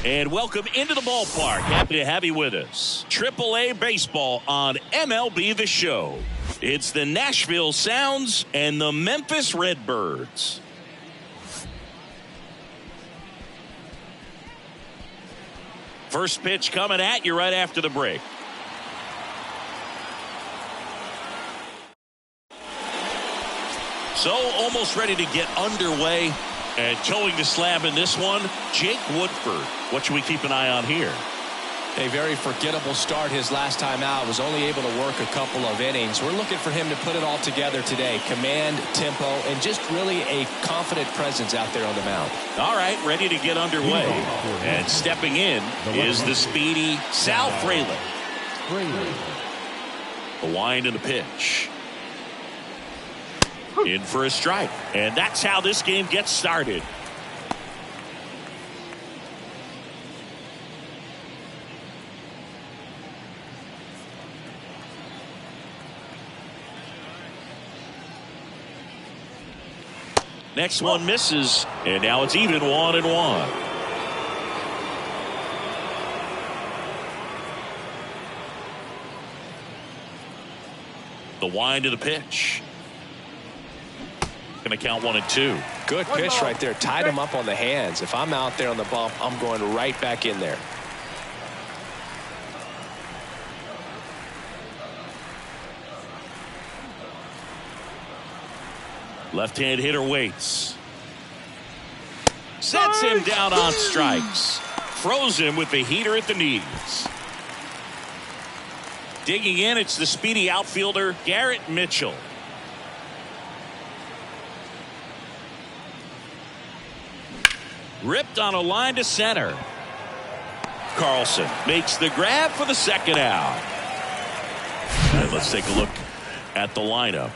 And welcome into the ballpark. Happy to have you with us. AAA baseball on MLB The Show. It's the Nashville Sounds and the Memphis Redbirds. First pitch coming at you right after the break. So almost ready to get underway. And towing the slab in this one, Jake Woodford. What should we keep an eye on here? A very forgettable start his last time out. Was only able to work a couple of innings. We're looking for him to put it all together today. Command, tempo, and just really a confident presence out there on the mound. All right, ready to get underway. And stepping in is the speedy Sal Frelick. The wind and the pitch. In for a strike. And that's how this game gets started. Next one misses, and now it's even 1-1. The wind of the pitch. Going to count 1-2. Good pitch right there. Tied him up on the hands. If I'm out there on the bump, I'm going right back in there. Left-hand hitter waits. Sets him down on strikes. Throws him with the heater at the knees. Digging in, it's the speedy outfielder, Garrett Mitchell. Ripped on a line to center. Carlson makes the grab for the second out. And let's take a look at the lineup.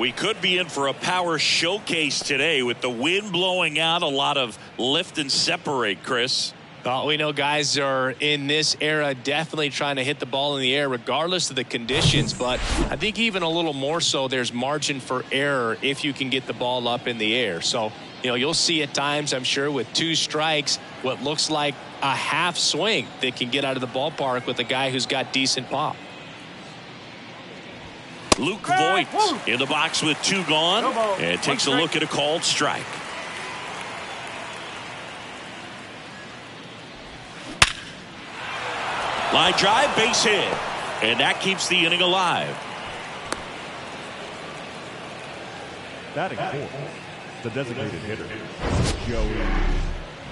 We could be in for a power showcase today with the wind blowing out. A lot of lift and separate, Chris. We know guys are in this era definitely trying to hit the ball in the air regardless of the conditions, but I think even a little more so there's margin for error if you can get the ball up in the air. So, you'll see at times, I'm sure, with 2 strikes, what looks like a half swing that can get out of the ballpark with a guy who's got decent pop. Luke Voigt in the box with 2 gone and takes a look at a called strike. Line drive, base hit, and that keeps the inning alive. Batting fourth, the designated hitter, Joey.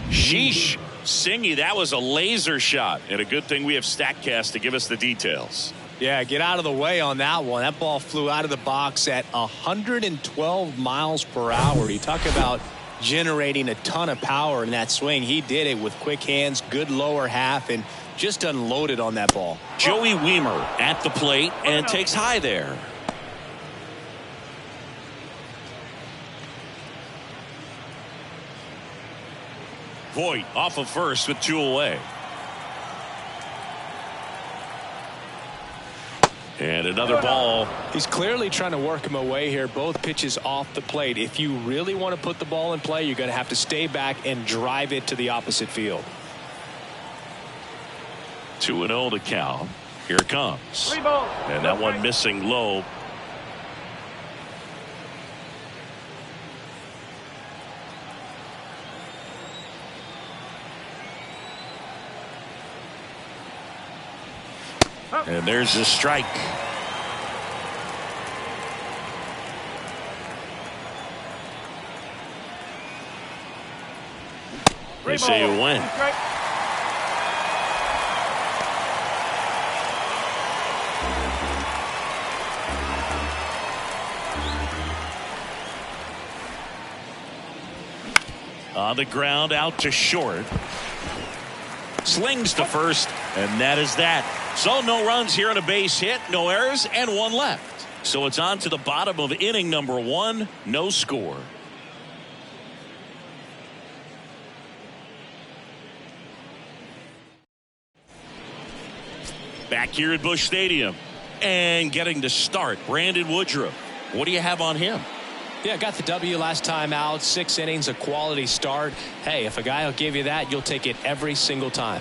Sheesh, Singy, that was a laser shot, and a good thing we have StatCast to give us the details. Yeah, get out of the way on that one. That ball flew out of the box at 112 miles per hour. You talk about generating a ton of power in that swing. He did it with quick hands, good lower half, and just unloaded on that ball. Joey Wiemer at the plate and takes high there. Voigt off of first with 2 away. And another ball. He's clearly trying to work him away here. Both pitches off the plate. If you really want to put the ball in play, you're going to have to stay back and drive it to the opposite field. 2-0 to count. Here it comes. And that one missing low. And there's a strike. They say you win. On the ground, out to short. Slings to first, and that is that. So no runs here on a base hit, no errors, and 1 left. So it's on to the bottom of inning number 1, no score. Back here at Busch Stadium, and getting to start, Brandon Woodruff. What do you have on him? Yeah, got the W last time out. 6 innings, a quality start. Hey, if a guy will give you that, you'll take it every single time.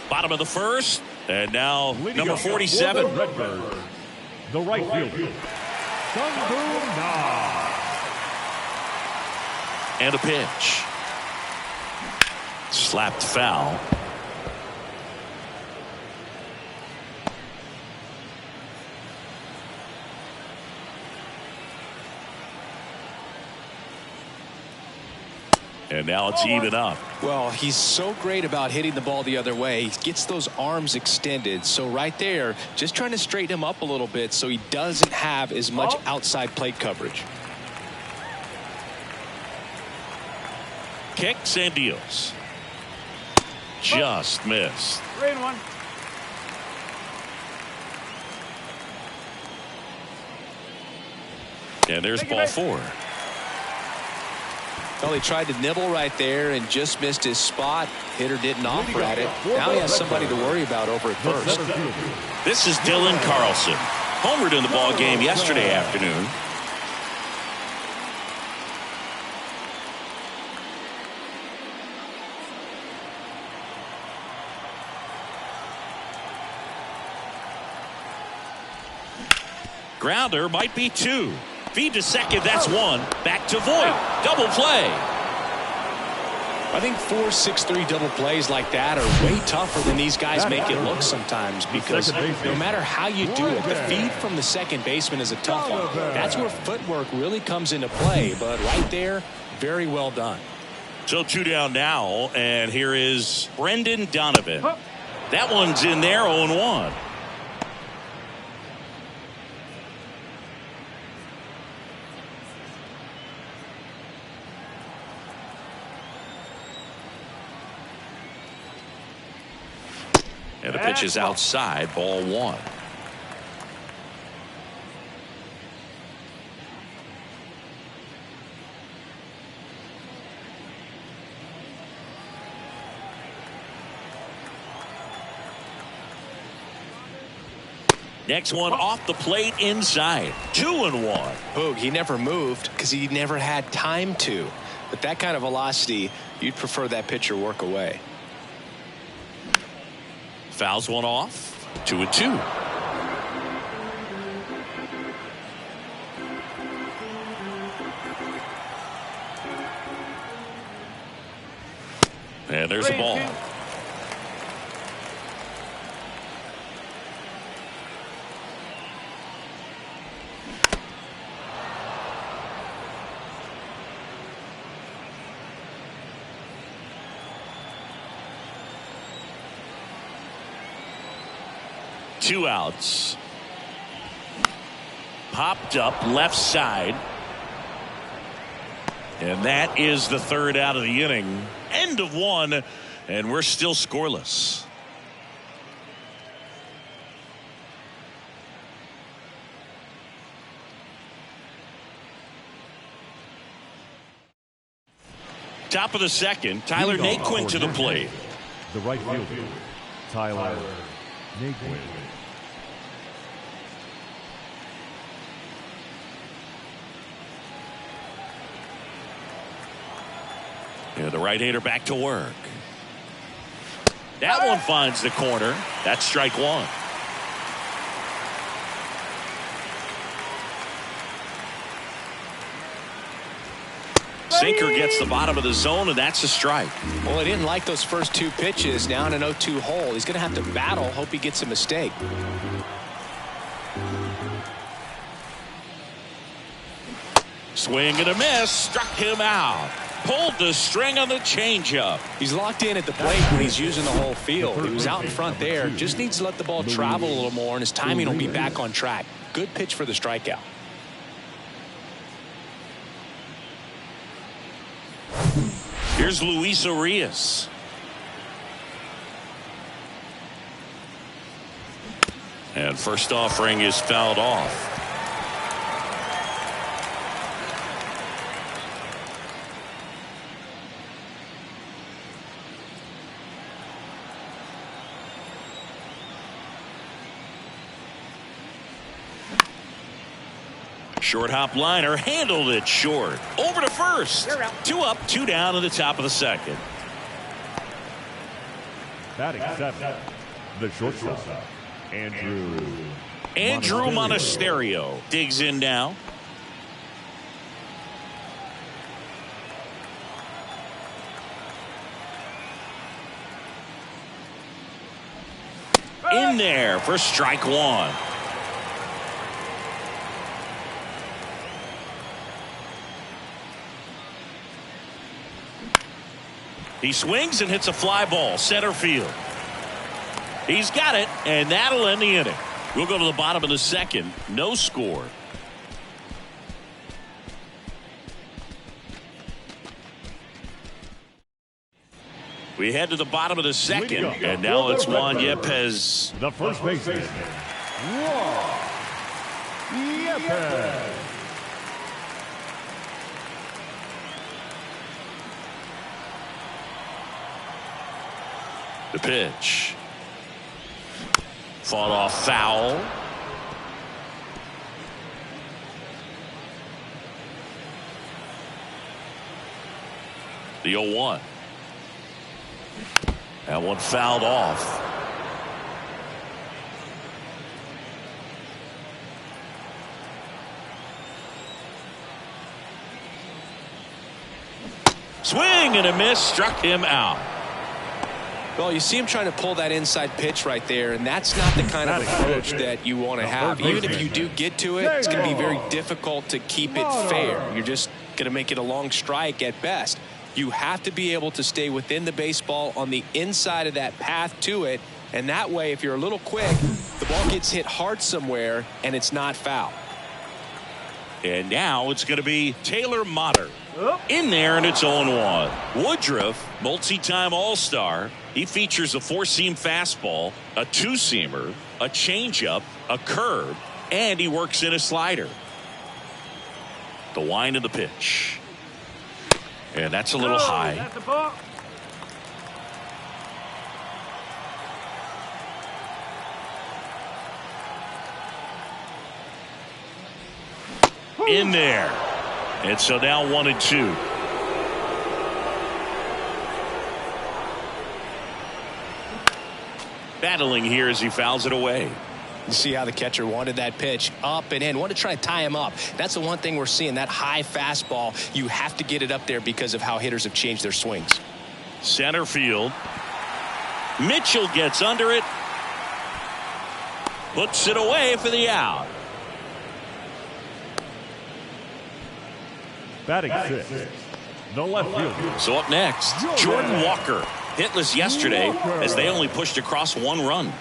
Bottom of the first, and now number 47. Redbirds, the right fielder, Sungboom Na. And a pitch. Slapped foul. And now it's even up. Well, he's so great about hitting the ball the other way. He gets those arms extended. So right there, just trying to straighten him up a little bit so he doesn't have as much outside plate coverage. Kicks and deals. Just missed. 3-1. And there's ball 4. Well, he tried to nibble right there and just missed his spot. Hitter didn't offer at it. Now he has somebody to worry about over at first. This is Dylan Carlson. Homered in the ball game yesterday afternoon. Grounder might be 2. Feed to second, that's 1. Back to Voit. Double play. I think 4-6-3 double plays like that are way tougher than these guys make it look sometimes, because no matter how you do it, the feed from the second baseman is a tough one. That's where footwork really comes into play, but right there, very well done. So 2 down now, and here is Brendan Donovan. That one's in there, 0-1. And the pitch is outside, ball 1. Next one off the plate inside. 2-1. Boog, he never moved because he never had time to. But that kind of velocity, you'd prefer that pitcher work away. Fouls one off. 2-2. And there's the ball. Two outs. Popped up left side. And that is the third out of the inning. End of 1, and we're still scoreless. Top of the second, Tyler Naquin to the plate. The right fielder, Tyler Naquin. And the right-hander back to work. That one finds the corner. That's strike 1. Sinker gets the bottom of the zone, and that's a strike. Well, he didn't like those first 2 pitches. Now in an 0-2 hole. He's going to have to battle. Hope he gets a mistake. Swing and a miss. Struck him out. Pulled the string on the changeup. He's locked in at the plate when he's using the whole field. He was out in front there. Just needs to let the ball travel a little more, and his timing will be back on track. Good pitch for the strikeout. Here's Luis Arias. And first offering is fouled off. Short hop liner handled it short. Over to first. 2 up, 2 down in the top of the second. Batting 7, the shortstop, Andrew Monasterio digs in now. In there for strike 1. He swings and hits a fly ball center field. He's got it, and that'll end the inning. We'll go to the bottom of the second. No score. We head to the bottom of the second, and now it's Juan Yepez. the first baseman, Juan Yepez. The pitch. Fought off foul. The 0-1. That one fouled off. Swing and a miss, struck him out. Well, you see him trying to pull that inside pitch right there, and that's not the kind of approach that you want to have. Even if you do get to it, it's going to be very difficult to keep it fair. You're just going to make it a long strike at best. You have to be able to stay within the baseball on the inside of that path to it, and that way, if you're a little quick, the ball gets hit hard somewhere, and it's not foul. And now it's going to be Taylor Motter in there, and it's 0-1. Woodruff, multi-time All-Star. He features a four-seam fastball, a two-seamer, a changeup, a curve, and he works in a slider. The wind of the pitch. And that's a little high. In there. And so now 1-2. Battling here as he fouls it away. You see how the catcher wanted that pitch up and in, wanted to try to tie him up. That's the one thing we're seeing, that high fastball. You have to get it up there because of how hitters have changed their swings. Center field. Mitchell gets under it. Puts it away for the out. Batting 6, the left fielder. So up next, Jordan Walker. Hitless yesterday as they only pushed across one run.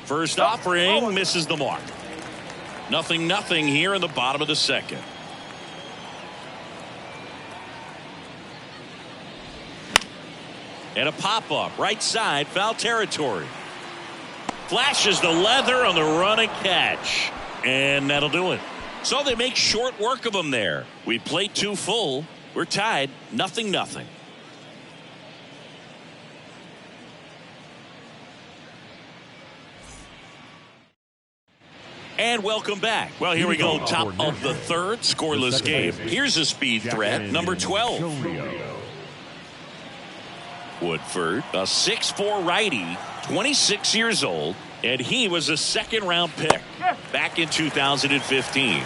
First offering misses the mark. 0-0 here in the bottom of the second. And a pop-up right side, foul territory. Flashes the leather on the run and catch. And that'll do it. So they make short work of him there. We played 2 full. We're tied 0-0. And welcome back. Well, here we go. Top of the third, scoreless game. Here's a speed threat, number 12. Woodford, a 6'4" righty, 26 years old, and he was a second-round pick back in 2015.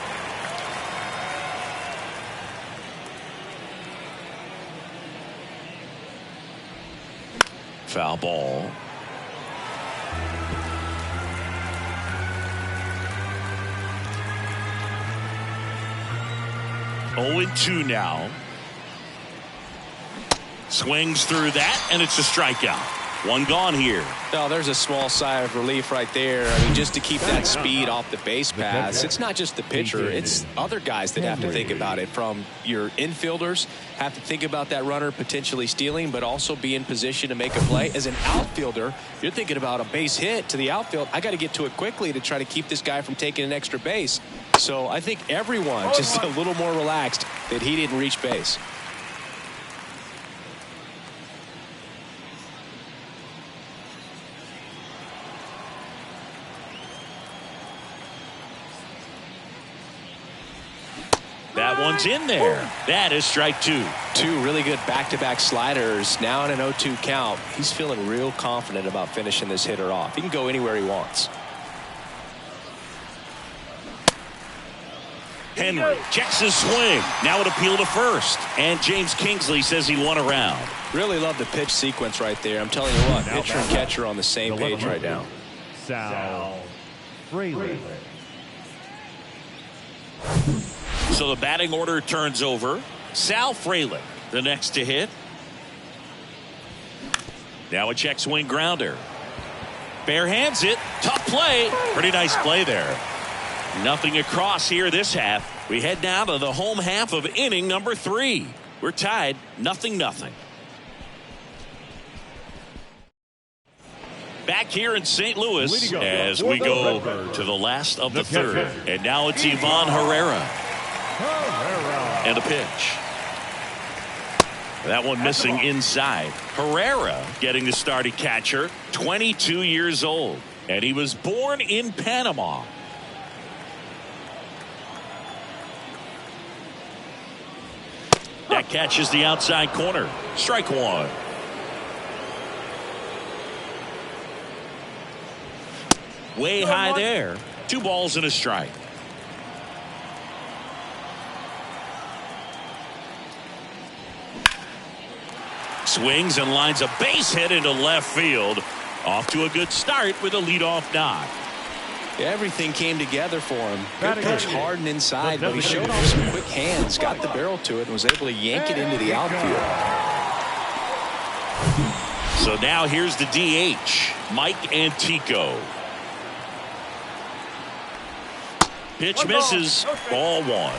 Foul ball. Oh, 0-2 now. Swings through that, and it's a strikeout. One gone here. Oh, there's a small sigh of relief right there. I mean, just to keep that speed off the base paths. It's not just the pitcher. It's other guys that have to think about it. From your infielders, have to think about that runner potentially stealing, but also be in position to make a play. As an outfielder, you're thinking about a base hit to the outfield. I got to get to it quickly to try to keep this guy from taking an extra base. So I think everyone just a little more relaxed that he didn't reach base. one's in there. That is strike two. Two really good back-to-back sliders. Now in an 0-2 count. He's feeling real confident about finishing this hitter off. He can go anywhere he wants. Henry checks his swing. Now an appeal to first. And James Kingsley says he won a round. Really love the pitch sequence right there. I'm telling you what, pitcher and catcher on the same page right now. Sal Fraley. So the batting order turns over. Sal Fraley, the next to hit. Now a check swing grounder. Bare hands it. Tough play. Pretty nice play there. Nothing across here this half. We head now to the home half of inning number 3. We're tied 0-0. Back here in St. Louis as we go to the last of the third. And now it's Ivan Herrera. And a pitch. That one missing inside. Herrera getting the start at catcher. 22 years old. And he was born in Panama. That catches the outside corner. Strike one. Way high there. 2 balls and a strike. Swings and lines a base hit into left field. Off to a good start with a leadoff knock. Everything came together for him. Good pitch hard and inside, but he showed off some quick hands, got the barrel to it, and was able to yank it into the outfield. So now here's the DH, Mike Antico. Pitch misses, ball 1.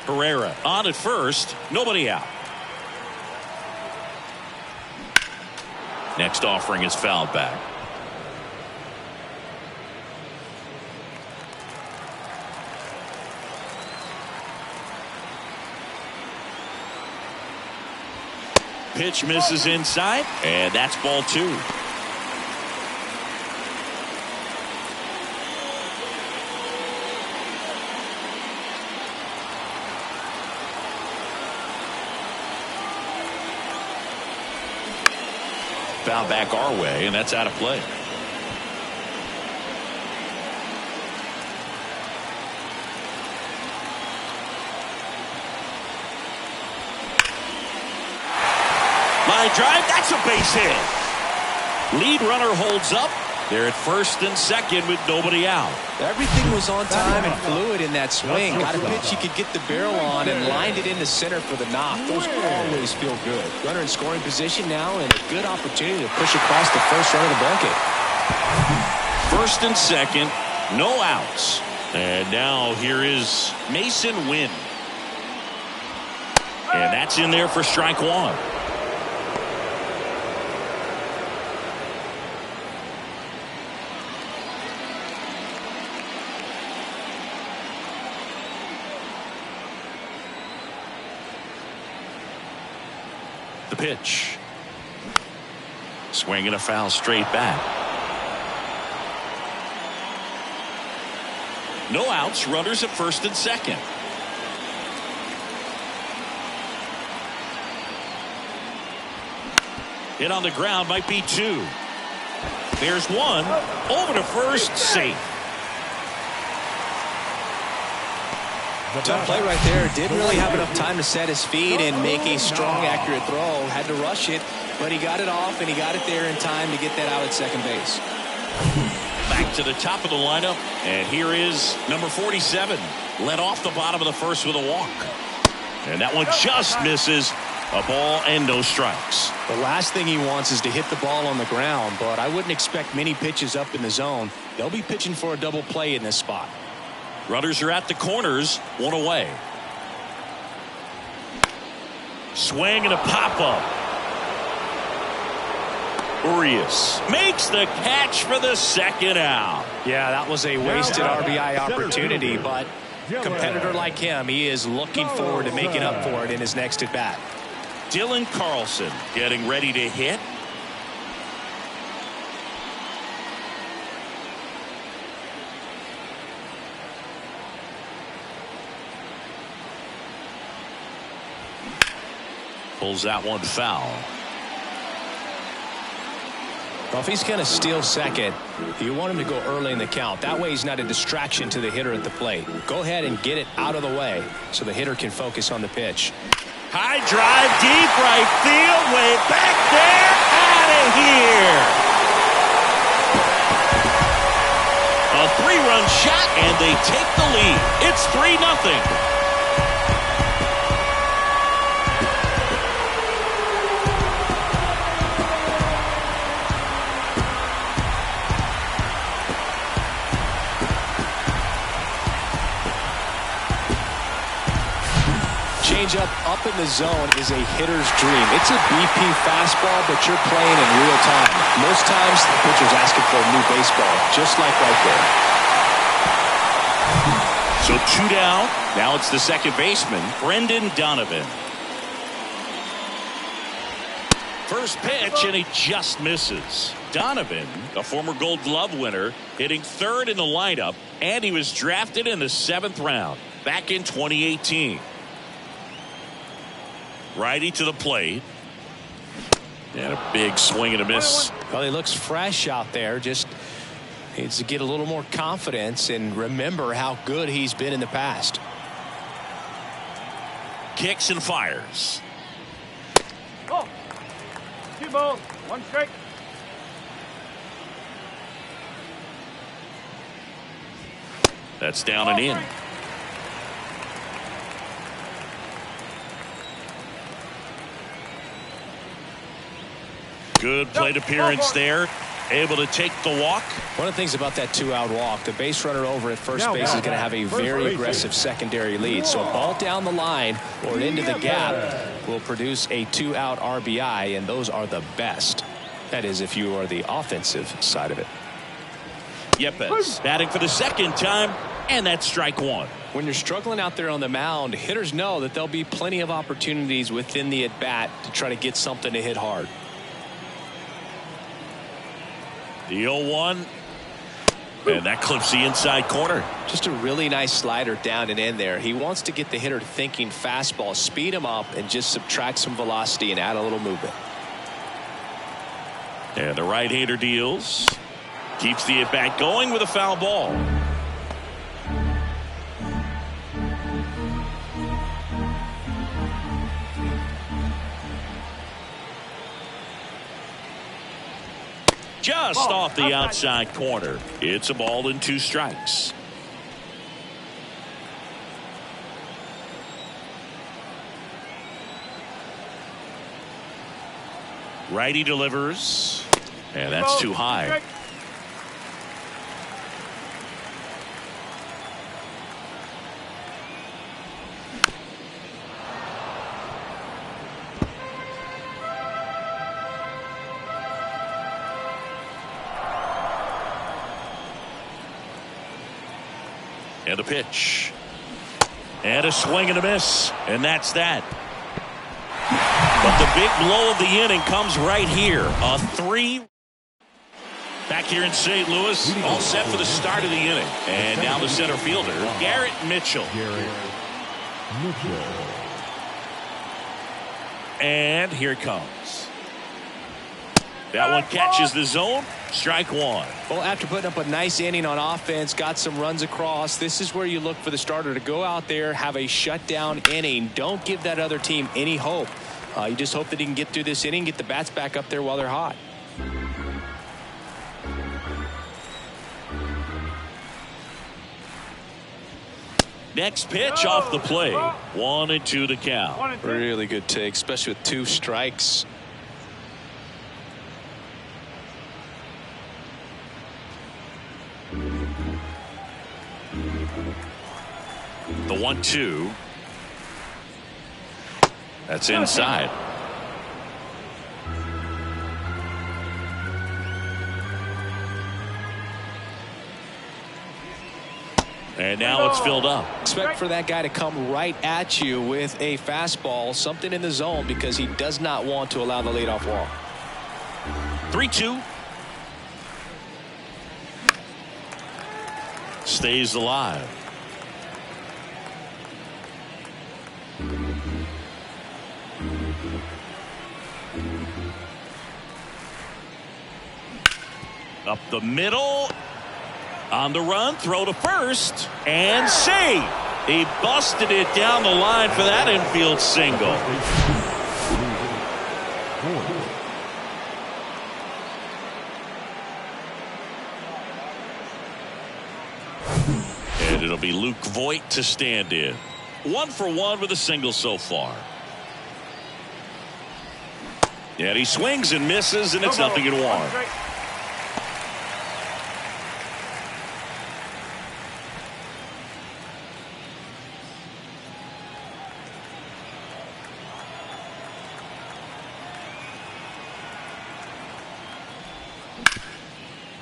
Herrera on at first, nobody out. Next offering is fouled back. Pitch misses inside, and that's ball 2. Foul back our way, and that's out of play. Line drive, that's a base hit. Lead runner holds up. They're at first and second with nobody out. Everything was on time and fluid in that swing. Got a pitch he could get the barrel on and lined it into center for the knock. Those always feel good. Runner in scoring position now and a good opportunity to push across the first run of the bucket. First and second, no outs. And now here is Mason Wynn. And that's in there for strike 1. The pitch. Swing and a foul straight back. No outs, runners at first and second. Hit on the ground, might be 2. There's 1. Over to first, safe. Tough play right there. Didn't really have enough time to set his feet and make a strong, accurate throw. Had to rush it, but he got it off and he got it there in time to get that out at second base. Back to the top of the lineup, and here is number 47. Led off the bottom of the first with a walk. And that one just misses. A ball and no strikes. The last thing he wants is to hit the ball on the ground, but I wouldn't expect many pitches up in the zone. They'll be pitching for a double play in this spot. Runners are at the corners, 1 away. Swing and a pop-up. Urias makes the catch for the second out. Yeah, that was a wasted RBI opportunity, but a competitor like him, he is looking forward to making up for it in his next at-bat. Dylan Carlson getting ready to hit. Pulls that one foul. Well, if he's going to steal second, you want him to go early in the count. That way he's not a distraction to the hitter at the plate. Go ahead and get it out of the way so the hitter can focus on the pitch. High drive, deep right field, way back there, out of here. A 3-run shot, and they take the lead. It's 3-0. Up in the zone is a hitter's dream. It's a BP fastball, but you're playing in real time. Most times, the pitcher's asking for a new baseball, just like right there. So 2 down. Now it's the second baseman, Brendan Donovan. First pitch, and he just misses. Donovan, a former Gold Glove winner, hitting third in the lineup, and he was drafted in the 7th round back in 2018. Righty to the plate. And a big swing and a miss. Well, he looks fresh out there. Just needs to get a little more confidence and remember how good he's been in the past. Kicks and fires. Oh, 2 balls, 1 strike. That's down and in. Good plate appearance there. Able to take the walk. One of the things about that 2-out walk, the base runner over at first base is going to have a very aggressive secondary lead. So a ball down the line or into the gap will produce a 2-out RBI, and those are the best. That is, if you are the offensive side of it. Yepes batting for the second time, and that's strike 1. When you're struggling out there on the mound, hitters know that there'll be plenty of opportunities within the at-bat to try to get something to hit hard. The 0-1, and that clips the inside corner. Just a really nice slider down and in there. He wants to get the hitter thinking fastball, speed him up, and just subtract some velocity and add a little movement. And the right-hander deals. Keeps the at-bat going with a foul ball. Just off the outside corner. It's a ball and 2 strikes. Righty delivers. And that's too high. And a pitch. And a swing and a miss. And that's that. But the big blow of the inning comes right here. A 3. Back here in St. Louis. All set for the start of the inning. And now the center fielder, Garrett Mitchell. And here it comes. That one catches the zone. Strike 1. Well, after putting up a nice inning on offense, got some runs across, this is where you look for the starter to go out there, have a shutdown inning. Don't give that other team any hope. You just hope that he can get through this inning, get the bats back up there while they're hot. Next pitch off the plate. 1-2 the count. Really good take, especially with 2 strikes. The 1-2. That's inside. And now it's filled up. Expect for that guy to come right at you with a fastball, something in the zone, because he does not want to allow the leadoff walk. 3-2. Stays alive. Up the middle. On the run, throw to first, and save. He busted it down the line for that infield single. And it'll be Luke Voigt to stand in. 1 for 1 with a single so far. And he swings and misses, and it's nothing in 1.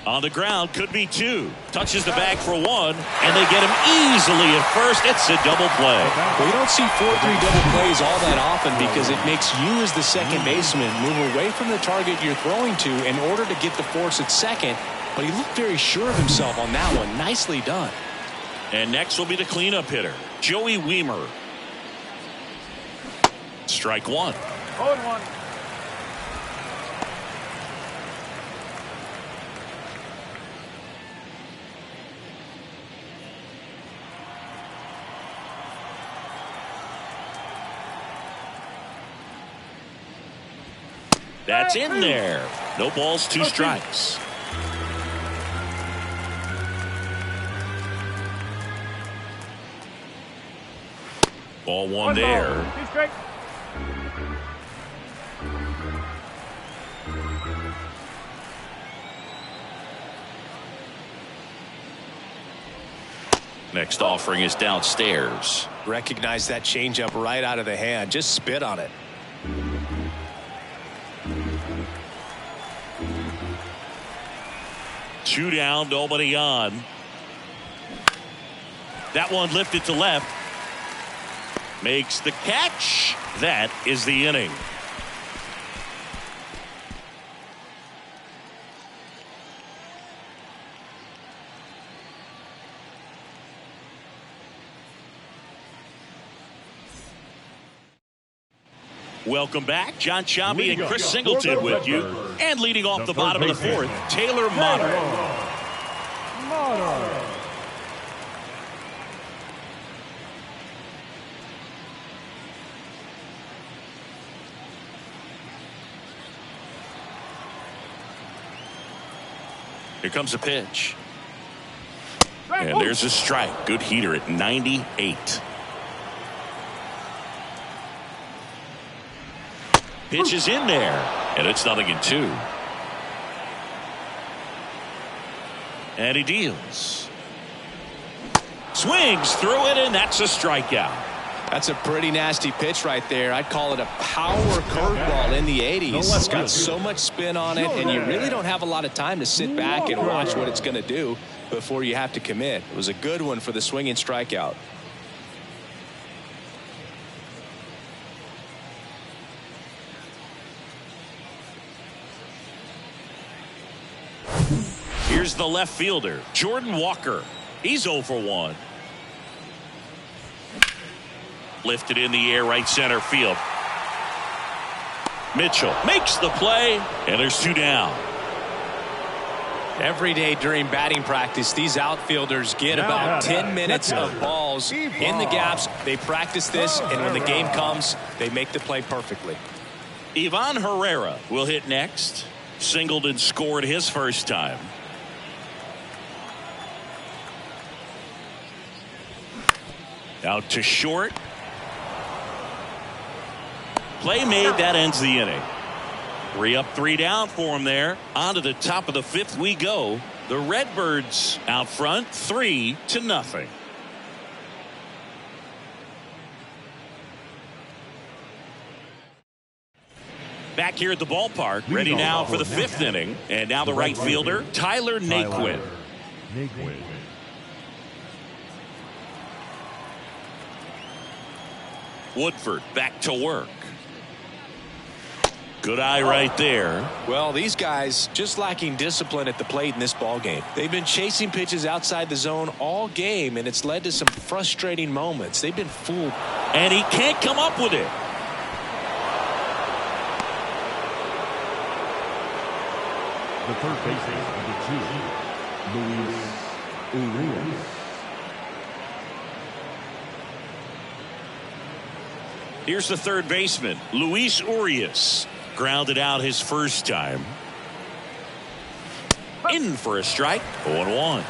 On the ground, could be 2. Touches the bag for 1, and they get him easily at first. It's a double play. Well, you don't see 4-3 double plays all that often because it makes you as the second baseman move away from the target you're throwing to in order to get the force at second. But he looked very sure of himself on that one. Nicely done. And next will be the cleanup hitter, Joey Wiemer. Strike 1. 0-1. That's in there. No balls, 2 strikes. Ball 1 there. 2 strikes. Next offering is downstairs. Recognize that changeup right out of the hand. Just spit on it. 2 down, nobody on. That one lifted to left. Makes the catch. That is the inning. Welcome back. John Sciambi and Chris Singleton with you. And leading off the bottom of the 4th, Taylor Motter. Here comes a pitch. And there's a strike. Good heater at 98. Pitch is in there, and it's nothing in 2. And he deals. Swings through it, and that's a strikeout. That's a pretty nasty pitch right there. I'd call it a power curveball in the 80s. It's got so much spin on it, and you really don't have a lot of time to sit back and watch what it's going to do before you have to commit. It was a good one for the swinging strikeout. Here's the left fielder, Jordan Walker. He's 0 for 1. Lifted in the air, right center field. Mitchell makes the play, and there's 2 down. Every day during batting practice, these outfielders get about 10 minutes of balls in the gaps. They practice this, and when the game comes, they make the play perfectly. Ivan Herrera will hit next. Singleton scored his first time. Out to short. Play made. That ends the inning. 3 up, 3 down for him there. On to the top of the 5th we go. The Redbirds out front, 3-0. Back here at the ballpark, ready now for the 5th inning. And now the right fielder, Tyler Naquin. Woodford back to work. Good eye right there. Well, these guys just lacking discipline at the plate in this ball game. They've been chasing pitches outside the zone all game, and it's led to some frustrating moments. They've been fooled. And he can't come up with it. the third baseman, number 2, Luis Urias. Here's the third baseman, Luis Urias. Grounded out his first time. In for a strike, 0-1.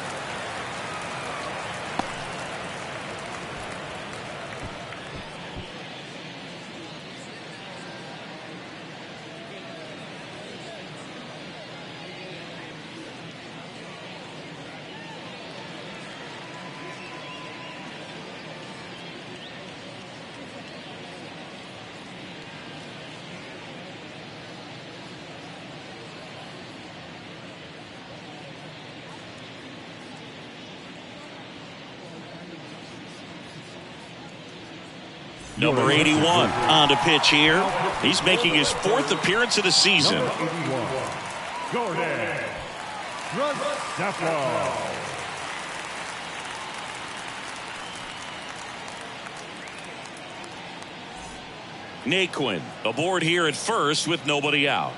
Number 81 on to pitch here. He's making his 4th appearance of the season. Number 81, Jordan Restrepo. Naquin aboard here at first with nobody out.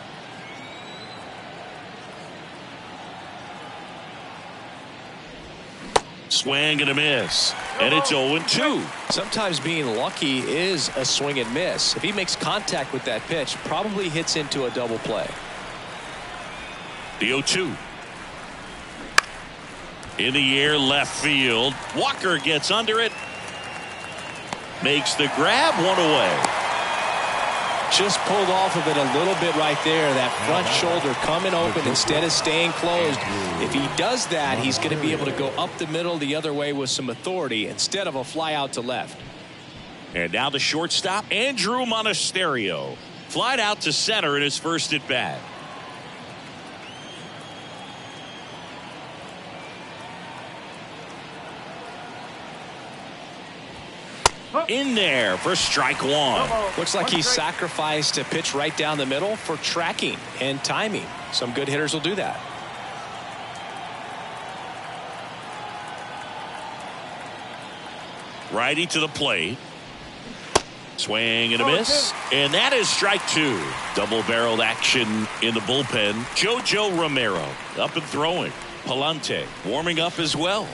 Swing and a miss. And it's 0-2. Sometimes being lucky is a swing and miss. If he makes contact with that pitch, probably hits into a double play. The 0-2. In the air, left field. Walker gets under it. Makes the grab, 1 away. Just pulled off of it a little bit right there. That front shoulder coming open instead of staying closed. If he does that, he's going to be able to go up the middle the other way with some authority instead of a fly out to left. And now the shortstop, Andrew Monasterio. Flied out to center in his first at bat. In there for strike 1. Looks like he sacrificed a pitch right down the middle for tracking and timing. Some good hitters will do that. Righty to the plate. Swing and a miss. And that is strike 2. Double-barreled action in the bullpen. JoJo Romero up and throwing. Palante warming up as well.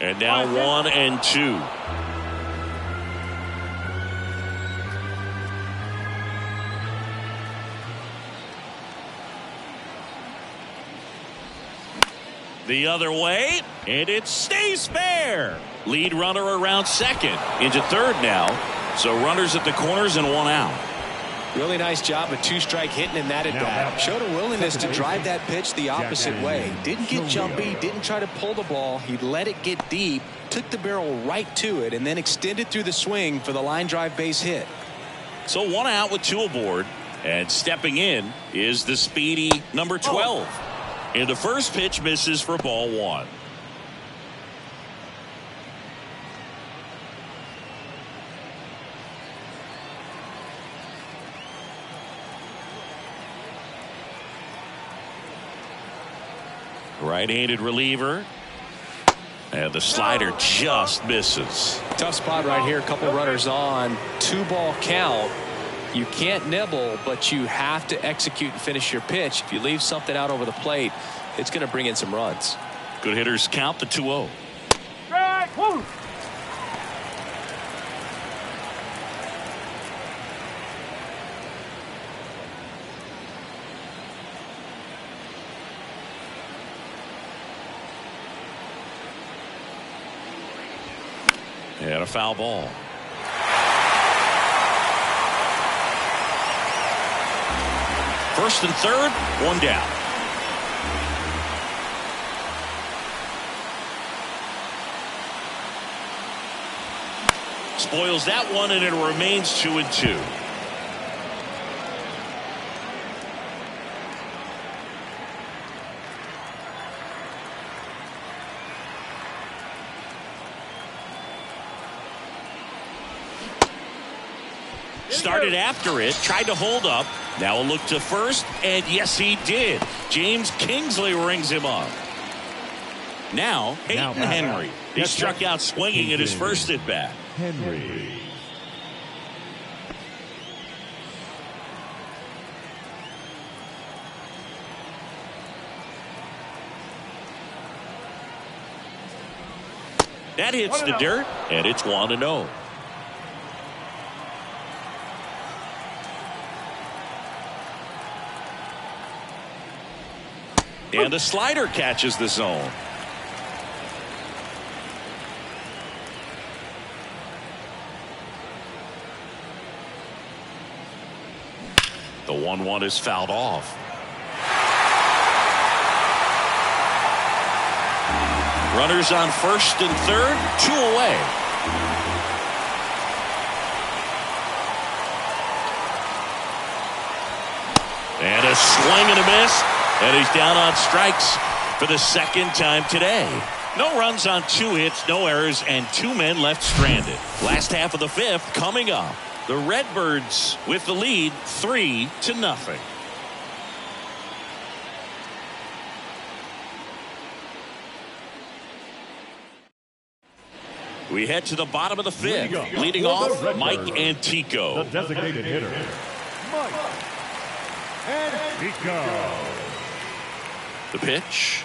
And now 1-2. The other way, and it stays fair. Lead runner around second. Into third now. So runners at the corners and 1 out. Really nice job of 2-strike hitting in that at bat. Showed a willingness to drive that pitch the opposite way. Didn't get jumpy, didn't try to pull the ball. He let it get deep, took the barrel right to it, and then extended through the swing for the line drive base hit. So 1 out with 2 aboard. And stepping in is the speedy number 12. And the first pitch misses for ball 1. Right-handed reliever. And the slider just misses. Tough spot right here. A couple runners on. 2-ball count. You can't nibble, but you have to execute and finish your pitch. If you leave something out over the plate, it's going to bring in some runs. Good hitters count the 2-0. Strike. Woo. And a foul ball. First and third, 1 down. Spoils that one, and it remains 2-2. Started after it, tried to hold up. Now a look to first, and yes, he did. James Kingsley rings him up. Now, Hayden Henry He struck out swinging at his first at bat. Henry. That hits the dirt, and it's 1-0. And the slider catches the zone. The 1-1 is fouled off. Runners on first and third, 2 away. And a swing and a miss. And he's down on strikes for the second time today. No runs on 2 hits, no errors, and 2 men left stranded. Last half of the 5th coming up. The Redbirds with the lead 3-0. We head to the bottom of the 5th. Leading off, Mike Antico. The designated hitter, Mike Antico. The pitch.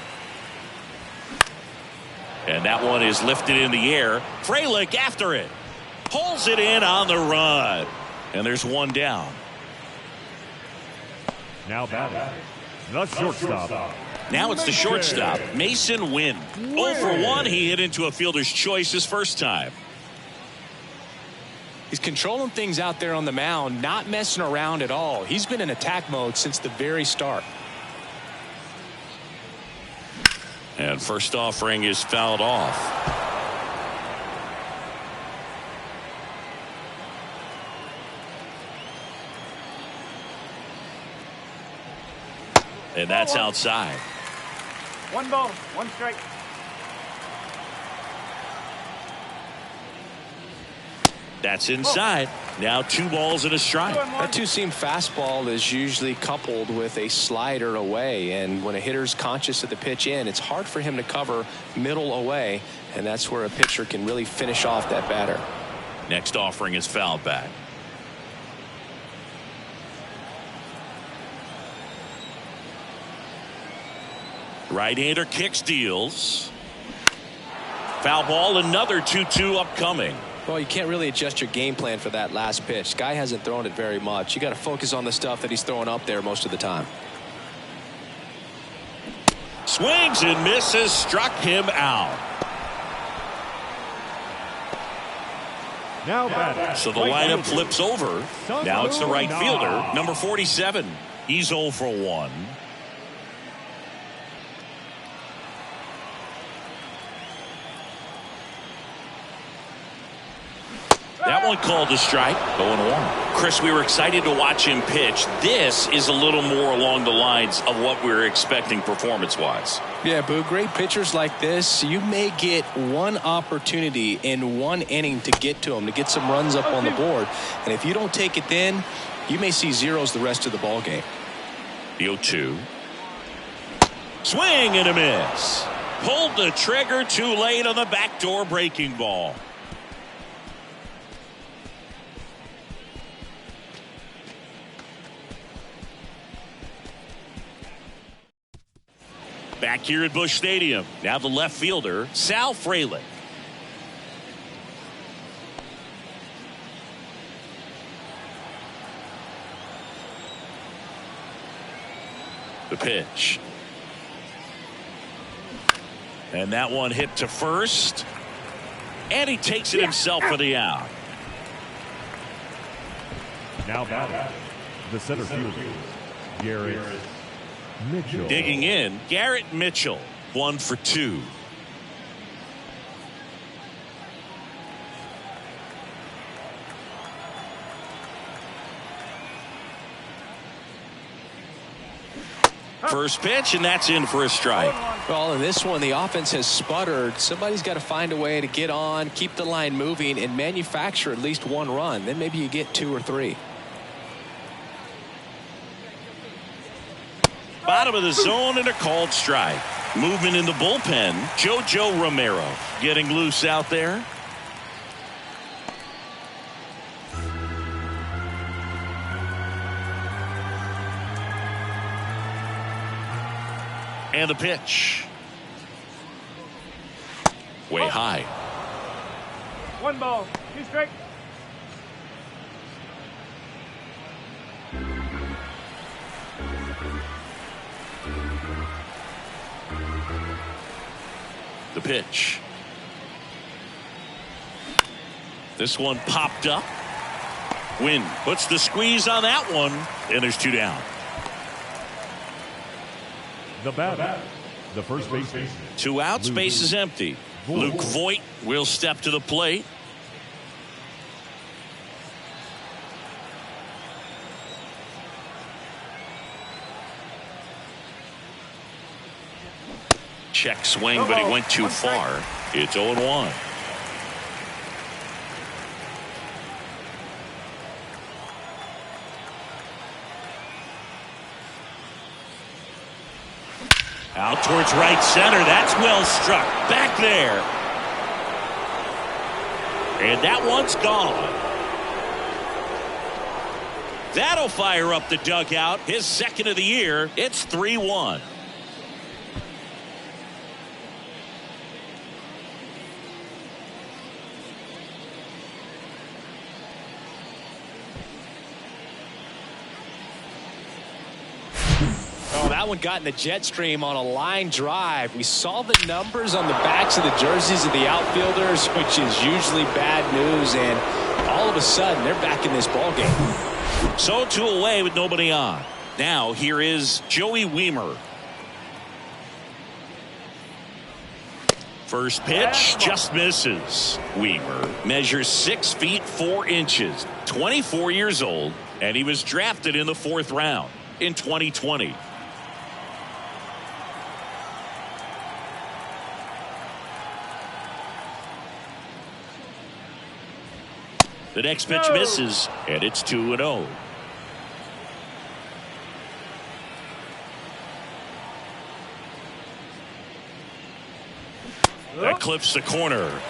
And that one is lifted in the air. Frelick after it. Pulls it in on the run. And there's 1 down. Now batting, the shortstop. Now it's the shortstop, Mason Wynn. 0 for 1. He hit into a fielder's choice his first time. He's controlling things out there on the mound, not messing around at all. He's been in attack mode since the very start. And first offering is fouled off. And that's outside. 1 ball, 1 strike. That's inside. Now 2 balls and a strike. That 2-seam fastball is usually coupled with a slider away, and when a hitter's conscious of the pitch in, it's hard for him to cover middle away, and that's where a pitcher can really finish off that batter. Next offering is fouled back. Right-hander kicks, deals. Foul ball, another 2-2 upcoming. Well, you can't really adjust your game plan for that last pitch. Guy hasn't thrown it very much. You got to focus on the stuff that he's throwing up there most of the time. Swings and misses, struck him out. Now batting. So the lineup flips over. Now it's the right fielder, number 47. He's 0 for 1. That one called a strike. 0-1. Chris, we were excited to watch him pitch. This is a little more along the lines of what we were expecting performance-wise. Yeah, Boo, great pitchers like this, you may get 1 opportunity in 1 inning to get to them, to get some runs up on the board. And if you don't take it then, you may see zeros the rest of the ball game. The 0-2. Swing and a miss. Pulled the trigger too late on the backdoor breaking ball. Back here at Busch Stadium. Now the left fielder, Sal Frelick. The pitch. And that one hit to first. And he takes it himself for the out. Now batting, the center fielder, Garrett Mitchell. Digging in, Garrett Mitchell, 1 for 2. First pitch, and that's in for a strike. Well, in this one, the offense has sputtered. Somebody's got to find a way to get on, keep the line moving, and manufacture at least 1 run. Then maybe you get 2 or 3. Bottom of the zone and a called strike. Movement in the bullpen. JoJo Romero getting loose out there. And the pitch. Way high. 1 ball, 2 strikes. The pitch. This one popped up. Wynn puts the squeeze on that one, and there's 2 down. The batter, the first baseman. 2 outs, base is empty. Luke Voigt will step to the plate. Check swing, but he went too far. It's 0-1. Out towards right center. That's well struck. Back there. And that one's gone. That'll fire up the dugout. His second of the year. It's 3-1. That one got in the jet stream on a line drive. We saw the numbers on the backs of the jerseys of the outfielders, which is usually bad news, and all of a sudden they're back in this ball game. So 2 away with nobody on. Now here is Joey Wiemer. First pitch just misses. Wiemer measures 6 feet 4 inches, 24 years old, and he was drafted in the 4th round in 2020. The next pitch misses, and it's 2-0. That clips the corner.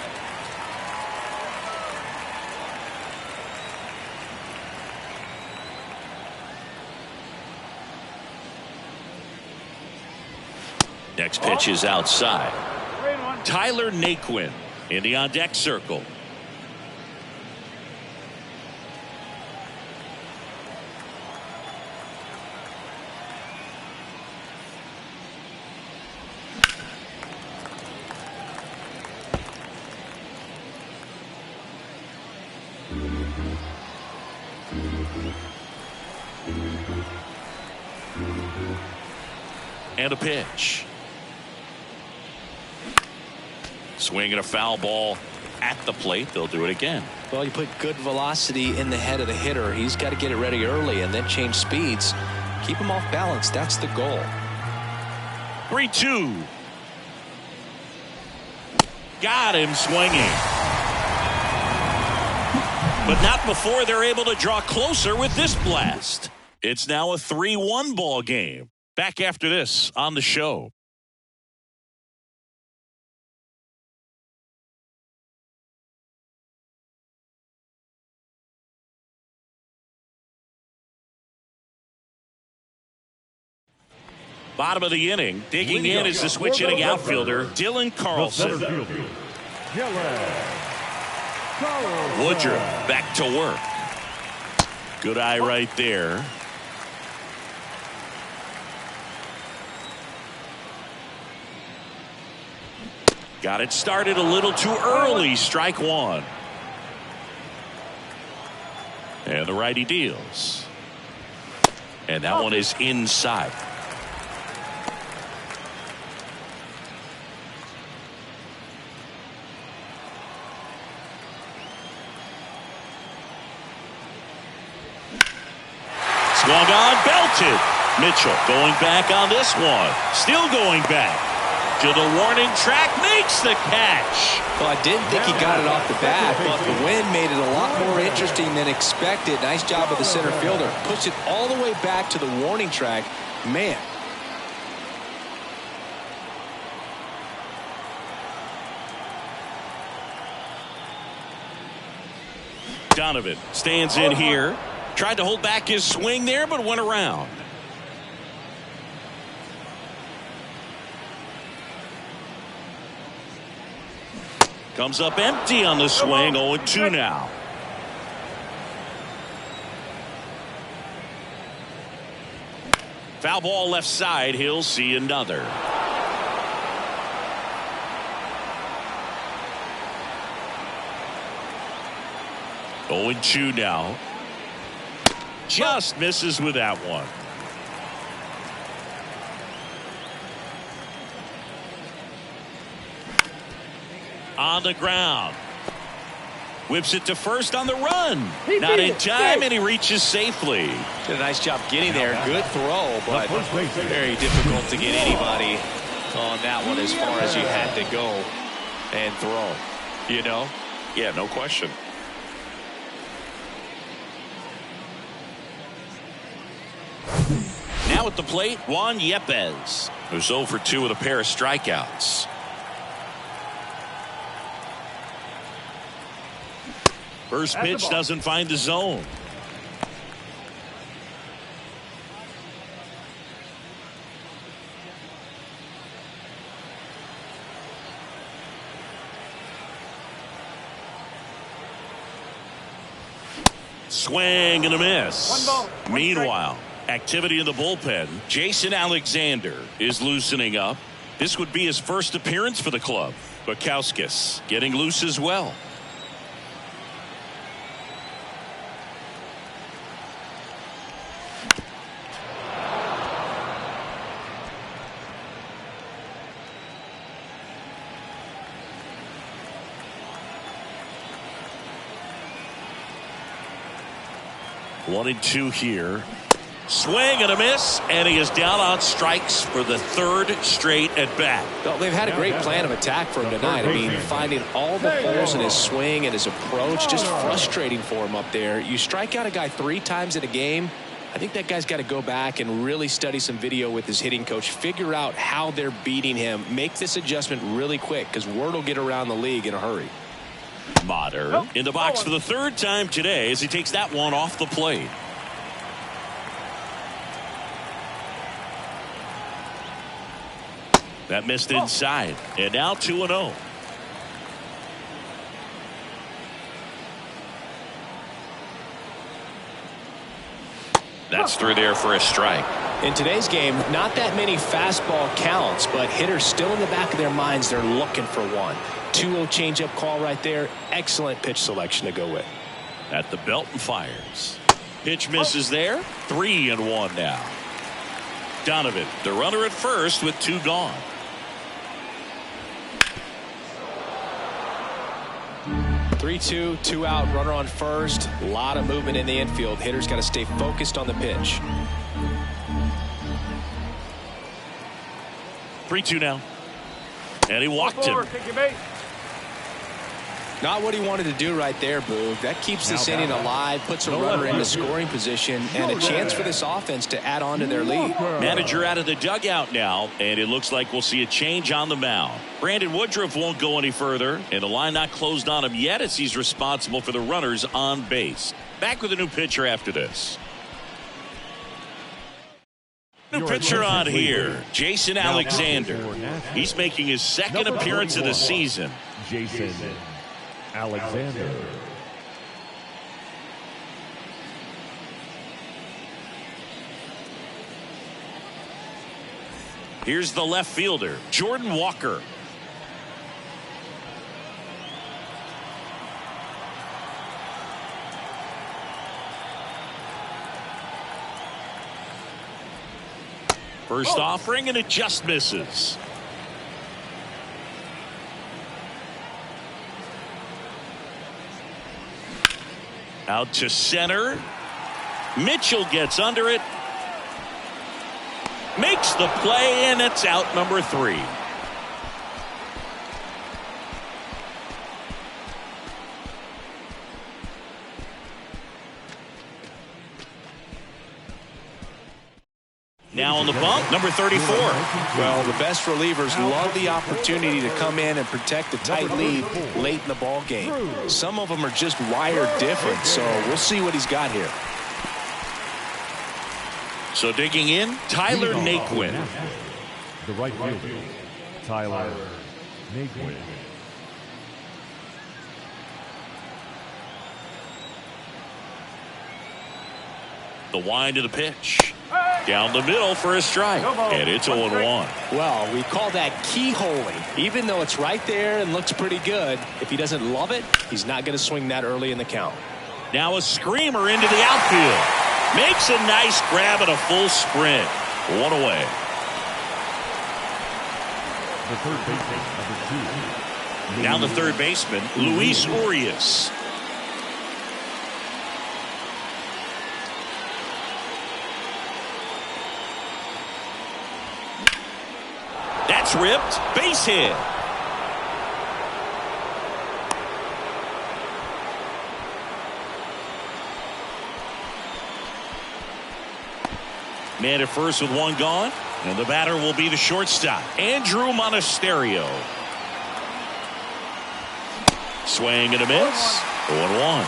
Next pitch is outside. Tyler Naquin in the on-deck circle. And a pitch. Swinging a foul ball at the plate. They'll do it again. Well, you put good velocity in the head of the hitter. He's got to get it ready early and then change speeds. Keep him off balance. That's the goal. 3-2. Got him swinging. But not before they're able to draw closer with this blast. It's now a 3-1 ball game. Back after this on the show. Bottom of the inning, digging in is the switch hitting outfielder, Dylan Carlson. Woodruff back to work. Good eye right there. Got it started a little too early. Strike 1. And the righty deals. And that one is inside. Swung on, belted. Mitchell going back on this one. Still going back to the warning track, makes the catch. Well, I didn't think he got it off the bat, but the wind made it a lot more interesting than expected. Nice job of the center fielder. Pushed it all the way back to the warning track. Man. Donovan stands in here. Tried to hold back his swing there, but went around. Comes up empty on the swing. 0-2 now. Foul ball left side. He'll see another. Oh, 0-2 now. Just misses with that one. On the ground. Whips it to first on the run. Not in time, and he reaches safely. Did a nice job getting there. Good throw, but very difficult to get anybody on that one as far as you had to go and throw. You know? Yeah, no question. Now at the plate, Juan Yepez, who's 0 for 2 with a pair of strikeouts. First pitch doesn't find the zone. Swing and a miss. Meanwhile, activity in the bullpen. Jason Alexander is loosening up. This would be his first appearance for the club. Bukowskis getting loose as well. One and two here. Swing and a miss, and he is down on strikes for the third straight at bat. Well, they've had a great plan of attack for him tonight. I mean, finding all the holes in his swing and his approach, just frustrating for him up there. You strike out a guy 3 times in a game, I think that guy's got to go back and really study some video with his hitting coach, figure out how they're beating him, make this adjustment really quick, because word will get around the league in a hurry. Motter in the box for the third time today as he takes that one off the plate. That missed inside, and now 2-0. That's through there for a strike. In today's game, not that many fastball counts, but hitters still in the back of their minds, they're looking for one. 2-0 changeup call right there. Excellent pitch selection to go with. At the belt and fires. Pitch misses there. 3-1 now. Donovan, the runner at first with 2 gone. Three-two, 2 out, runner on first. A lot of movement in the infield. Hitters got to stay focused on the pitch. 3-2 now. And he walked him. Not what he wanted to do right there, Boo. That keeps this inning alive, puts a runner into scoring position, and a chance for this offense to add on to their lead. Manager out of the dugout now, and it looks like we'll see a change on the mound. Brandon Woodruff won't go any further, and the line not closed on him yet as he's responsible for the runners on base. Back with a new pitcher after this. New pitcher on here, Jason Alexander. He's making his second appearance of the season. Jason Alexander. Here's the left fielder, Jordan Walker. First offering, and it just misses. Out to center. Mitchell gets under it. Makes the play, and it's out number 3. Now on the bump, number 34. Well, the best relievers love the opportunity to come in and protect a tight lead late in the ball game. Some of them are just wired different, so we'll see what he's got here. So digging in, Tyler Naquin. The right fielder, Tyler Naquin. The wind of the pitch. Down the middle for a strike. And it's 0-1. Well, we call that keyholing. Even though it's right there and looks pretty good, if he doesn't love it, he's not going to swing that early in the count. Now a screamer into the outfield. Makes a nice grab at a full sprint. One away. The third baseman, number 2. Now the third baseman, Luis Urias. That's ripped. Base hit. Man at first with one gone. And the batter will be the shortstop, Andrew Monasterio. Swing and a miss. 0-1.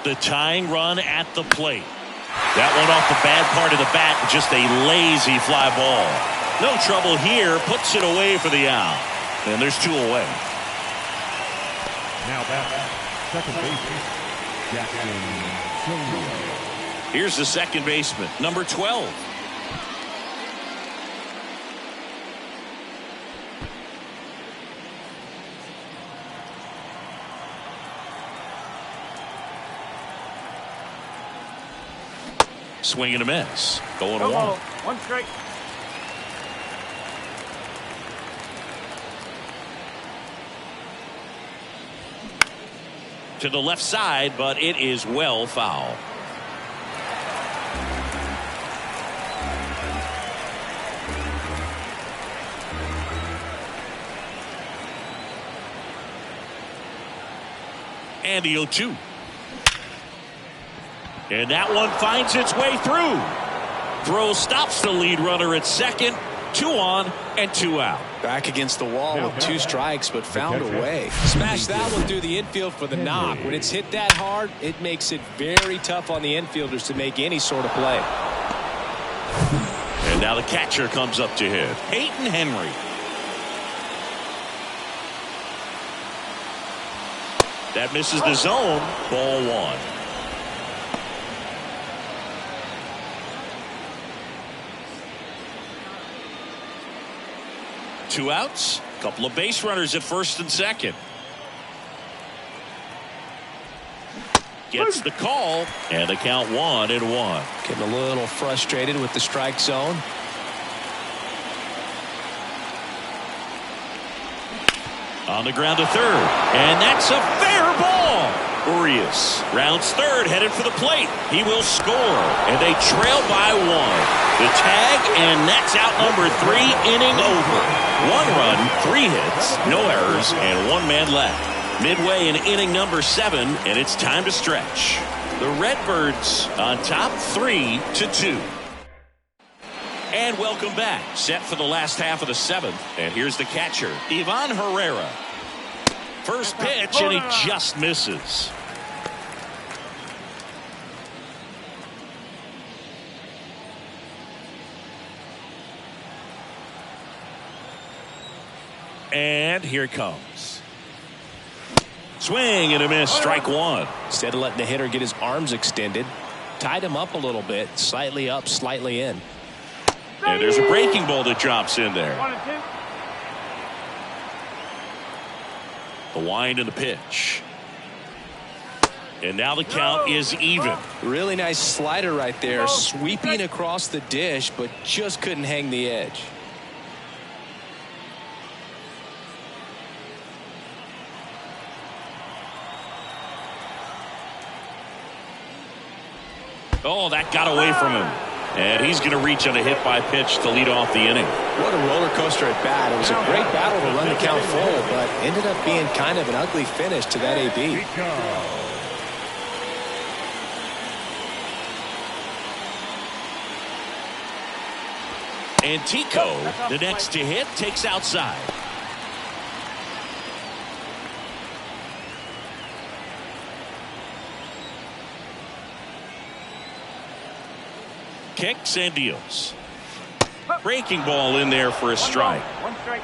The tying run at the plate. That one off the bad part of the bat, just a lazy fly ball. No trouble here, puts it away for the out. And there's 2 away. Now back, second baseman, Jackson Silva. Here's the second baseman, number 12. Swing and a miss. Going to 1. 1 strike. To the left side, but it is well foul. And the 0-2. And that one finds its way through. Throw stops the lead runner at second. 2 on and 2 out. Back against the wall with 2 strikes, but found a way. Smash that one through the infield for the knock. When it's hit that hard, it makes it very tough on the infielders to make any sort of play. And now the catcher comes up to hit. Peyton Henry. That misses the zone. Ball 1. Two outs, couple of base runners at first and second. Gets the call, and the count 1-1. Getting a little frustrated with the strike zone. On the ground to third, and that's a fair ball. Urias rounds third, headed for the plate. He will score, and they trail by 1. The tag, and that's out number 3, inning over. 1 run, 3 hits, no errors, and 1 man left. Midway in inning number 7, and it's time to stretch. The Redbirds on top 3-2. And welcome back. Set for the last half of the 7th. And here's the catcher, Ivan Herrera. First pitch, and he just misses. And here it comes. Swing and a miss, strike 1. Instead of letting the hitter get his arms extended, tied him up a little bit, slightly up, slightly in. And there's a breaking ball that drops in there. 1 and 2. The wind and the pitch. And now the count is even. Really nice slider right there, sweeping across the dish, but just couldn't hang the edge. Oh, that got away from him. And he's going to reach on a hit by pitch to lead off the inning. What a roller coaster at bat. It was a great battle to run the count full, but ended up being kind of an ugly finish to that AB. And Tico, the next to hit, takes outside. Kicks and deals. Breaking ball in there for a strike. One strike.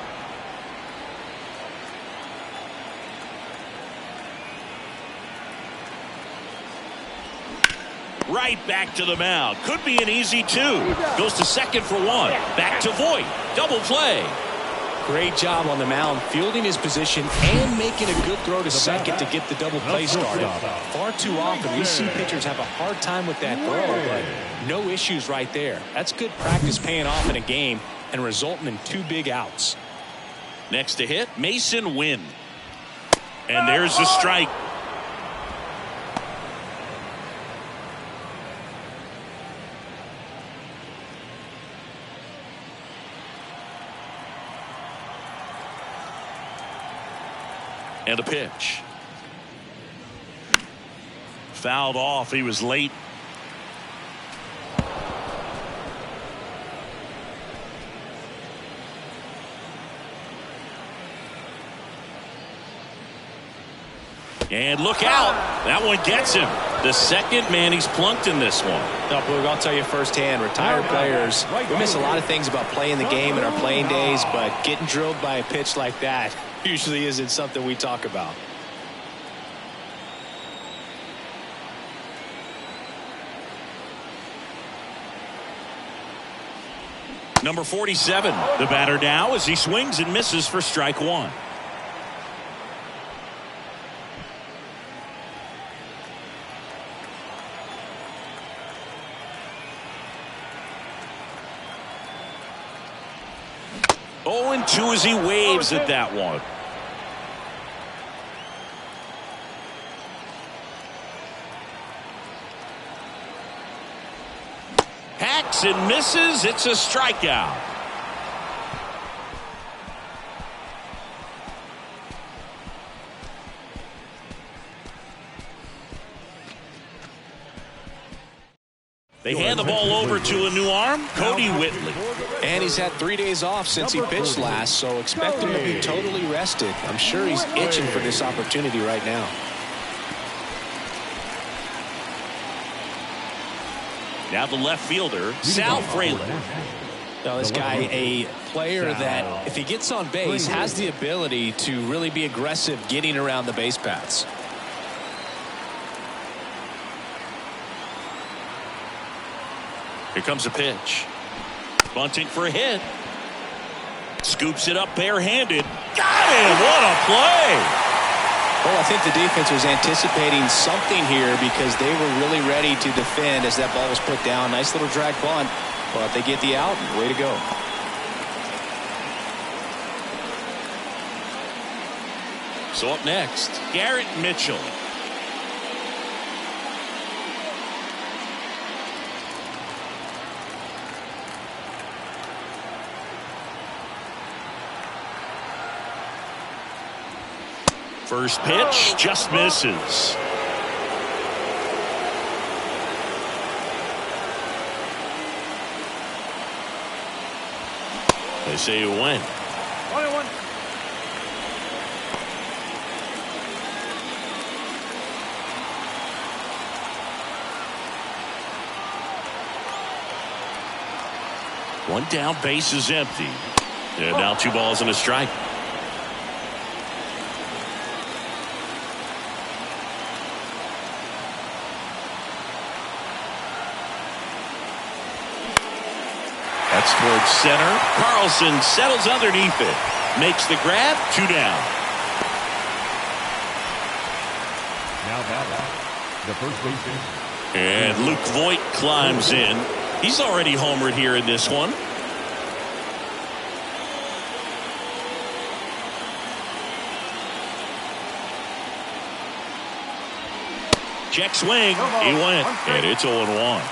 Right back to the mound. Could be an easy two. Goes to second for one. Back to Voit. Double play. Great job on the mound, fielding his position and making a good throw to second to get the double play started. Far too often we see pitchers have a hard time with that throw, but no issues right there. That's good practice paying off in a game and resulting in 2 big outs. Next to hit, Mason Wynn. And there's the strike. And a pitch. Fouled off. He was late. And look out. That one gets him. The second man he's plunked in this one. No, Boog, I'll tell you firsthand, retired players, we miss a lot of things about playing the game in our playing days, but getting drilled by a pitch like that usually isn't something we talk about. Number 47, the batter now as he swings and misses for strike one. Oh, and 2 as he waves at that one. Hacks and misses. It's a strikeout. They hand the ball over to a new arm, Cody Whitley. And he's had 3 days off since he pitched last, so expect him to be totally rested. I'm sure he's itching for this opportunity right now. Now the left fielder, Sal Fraley. Now this guy, a player that if he gets on base has the ability to really be aggressive getting around the base paths. Here comes a pitch. Bunting for a hit. Scoops it up barehanded. Got him! What a play! Well, I think the defense was anticipating something here because they were really ready to defend as that ball was put down. Nice little drag bunt, but they get the out. Way to go. So up next, Garrett Mitchell. First pitch just misses. They say it went. 1-1. One down, base is empty. And now 2 balls and a strike. That's towards center. Carlson settles underneath it. Makes the grab. 2 down. Now batting, the first baseman. And Luke Voit climbs in. He's already homered here in this one. Check swing. He went. And it's 0-1.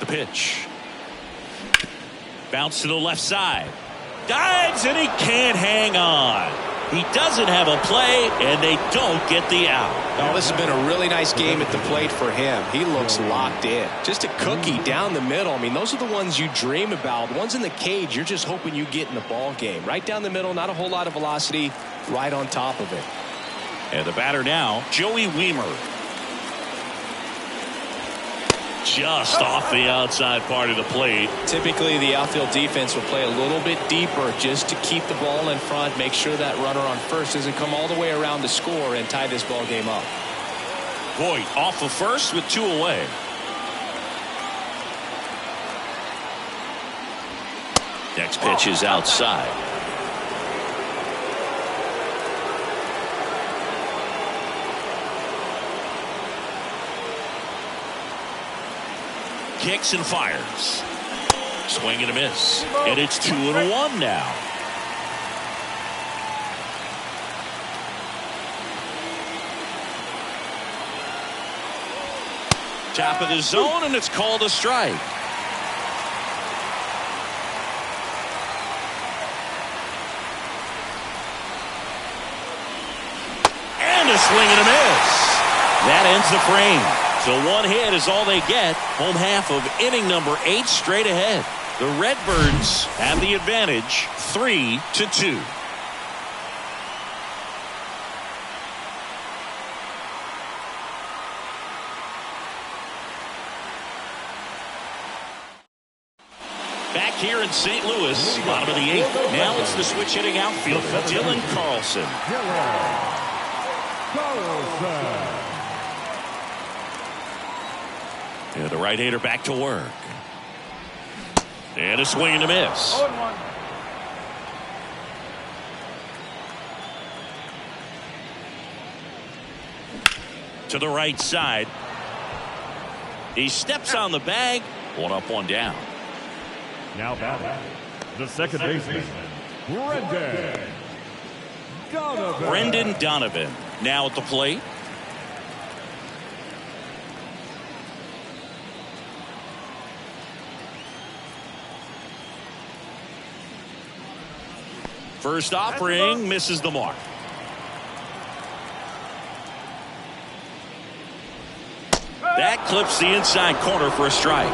The pitch. Bounce to the left side. Dives, and he can't hang on. He doesn't have a play, and they don't get the out. Oh, this has been a really nice game at the plate for him. He looks locked in. Just a cookie down the middle. I mean, those are the ones you dream about. The ones in the cage, you're just hoping you get in the ball game. Right down the middle, not a whole lot of velocity, right on top of it. And the batter now, Joey Weimer. Just off the outside part of the plate. Typically, the outfield defense will play a little bit deeper just to keep the ball in front, make sure that runner on first doesn't come all the way around to score and tie this ball game up. Voit off of first with 2 away. Next pitch is outside. Kicks and fires. Swing and a miss. And it's 2-1 now. Top of the zone, and it's called a strike. And a swing and a miss. That ends the frame. So 1 hit is all they get. Home half of inning number 8 straight ahead. The Redbirds have the advantage 3-2. Back here in St. Louis, bottom of the 8th. Now it's the switch hitting outfielder, Dylan Carlson. And the right-hander back to work. And a swing and a miss. 0-1. To the right side. He steps on the bag. 1 up, 1 down. Now batting, the second baseman, Brendan Donovan now at the plate. First offering misses the mark. That clips the inside corner for a strike.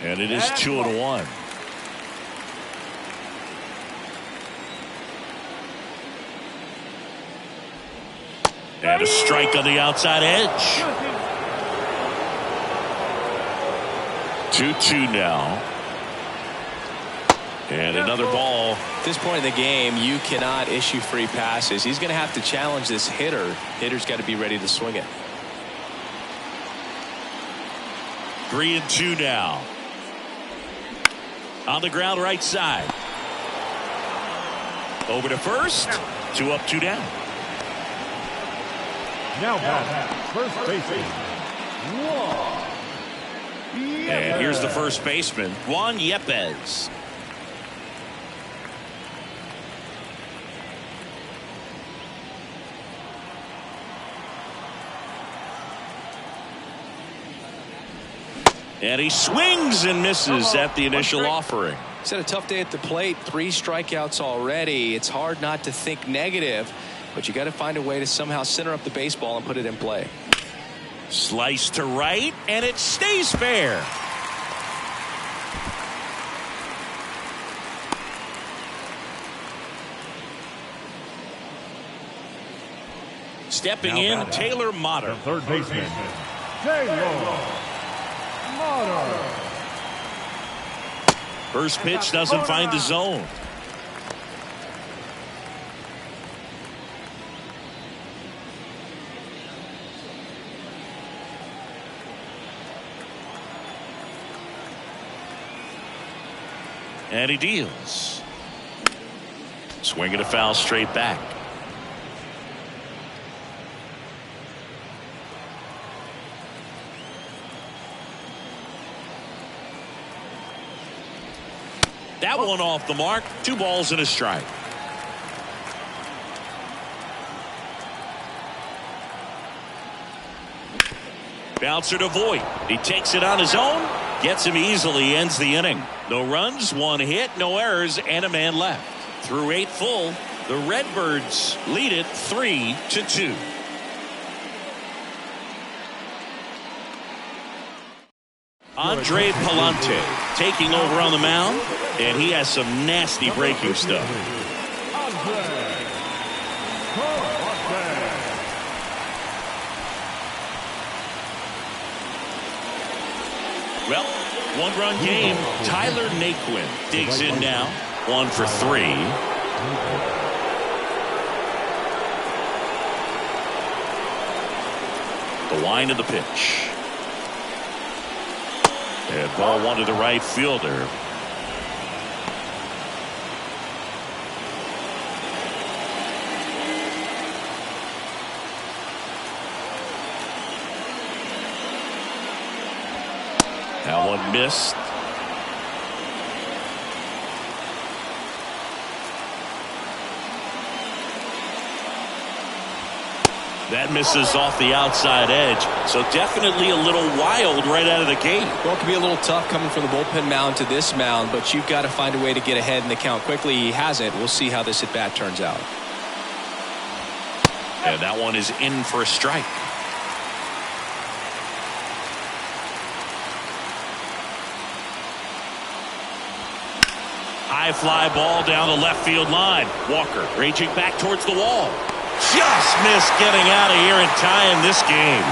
And it is 2-1. And a strike on the outside edge. 2-2 now. And another ball. At this point in the game, you cannot issue free passes. He's going to have to challenge this hitter. Hitter's got to be ready to swing it. 3-2 now. On the ground right side. Over to first. 2 up, 2 down. Now batting, first baseman, And here's the first baseman, Juan Yepez. And he swings and misses at the initial offering. He's had a tough day at the plate. 3 strikeouts already. It's hard not to think negative, but you got to find a way to somehow center up the baseball and put it in play. Slice to right, and it stays fair. Stepping in, Taylor Motter. the third baseman, Taylor Motter. First pitch doesn't find the zone. And he deals. Swinging a foul straight back. That one off the mark. 2 balls and a strike. Bouncer to Voit. He takes it on his own. Gets him easily. Ends the inning. No runs, 1 hit, no errors, and a man left. Through 8 full, the Redbirds lead it 3-2. Andre Palante taking over on the mound, and he has some nasty breaking stuff. Well, 1-run game. Tyler Naquin digs in now. 1 for 3. The wind of the pitch. And ball 1 to the right fielder. That one missed. That misses off the outside edge. So definitely a little wild right out of the gate. Well, it can be a little tough coming from the bullpen mound to this mound, but you've got to find a way to get ahead in the count quickly. He hasn't. We'll see how this at bat turns out. And that one is in for a strike. High fly ball down the left field line. Walker raging back towards the wall. Just missed getting out of here in time this game.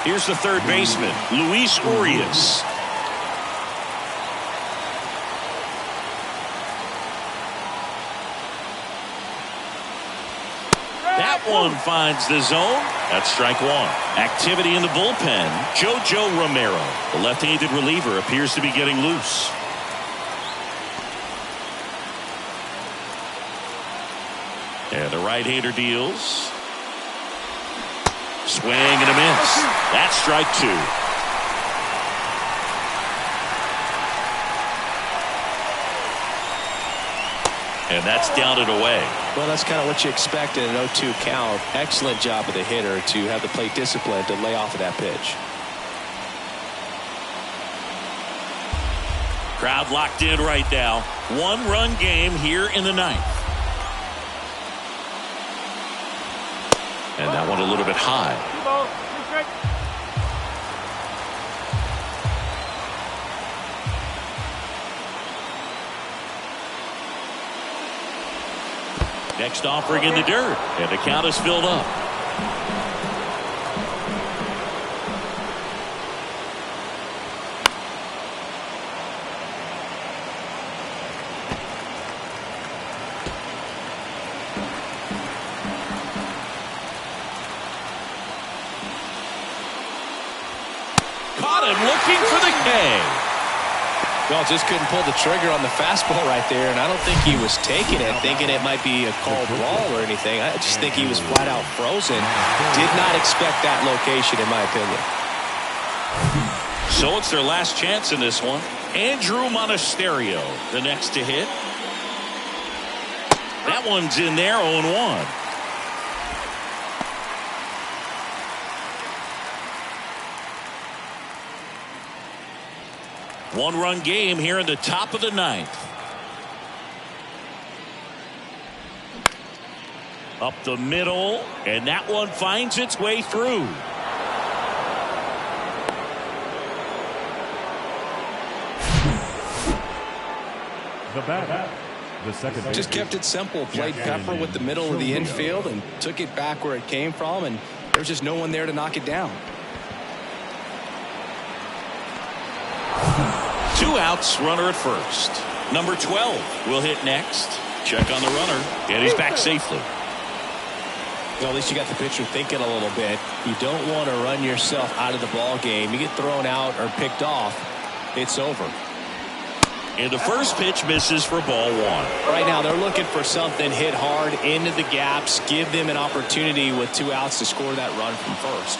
Here's the third baseman, Luis Urias. That one finds the zone. That's strike 1. Activity in the bullpen. JoJo Romero, the left-handed reliever, appears to be getting loose. And the right-hander deals. Swing and a miss. That's strike 2. And that's down and away. Well, that's kind of what you expect in an 0-2 count. Excellent job of the hitter to have the plate discipline to lay off of that pitch. Crowd locked in right now. 1-run game here in the 9th. And that one a little bit high. Next offering in the dirt. And the count is filled up. Looking for the K. Well, just couldn't pull the trigger on the fastball right there, and I don't think he was taking it, thinking it might be a called brawl or anything. I just think he was flat out frozen. Did not expect that location, in my opinion. So it's their last chance in this one. Andrew Monasterio, the next to hit. That one's in there, 0-1. One-run game here in the top of the 9th. Up the middle, and that one finds its way through. The batter, the second. Just kept it simple. Played Pepper with the middle of the infield and took it back where it came from, and there's just no one there to knock it down. 2 outs, runner at first. Number 12 will hit next. Check on the runner, and he's back safely. Well, at least you got the pitcher thinking a little bit. You don't want to run yourself out of the ball game. You get thrown out or picked off, it's over. And the first pitch misses for ball 1. Right now, they're looking for something hit hard into the gaps, give them an opportunity with 2 outs to score that run from first.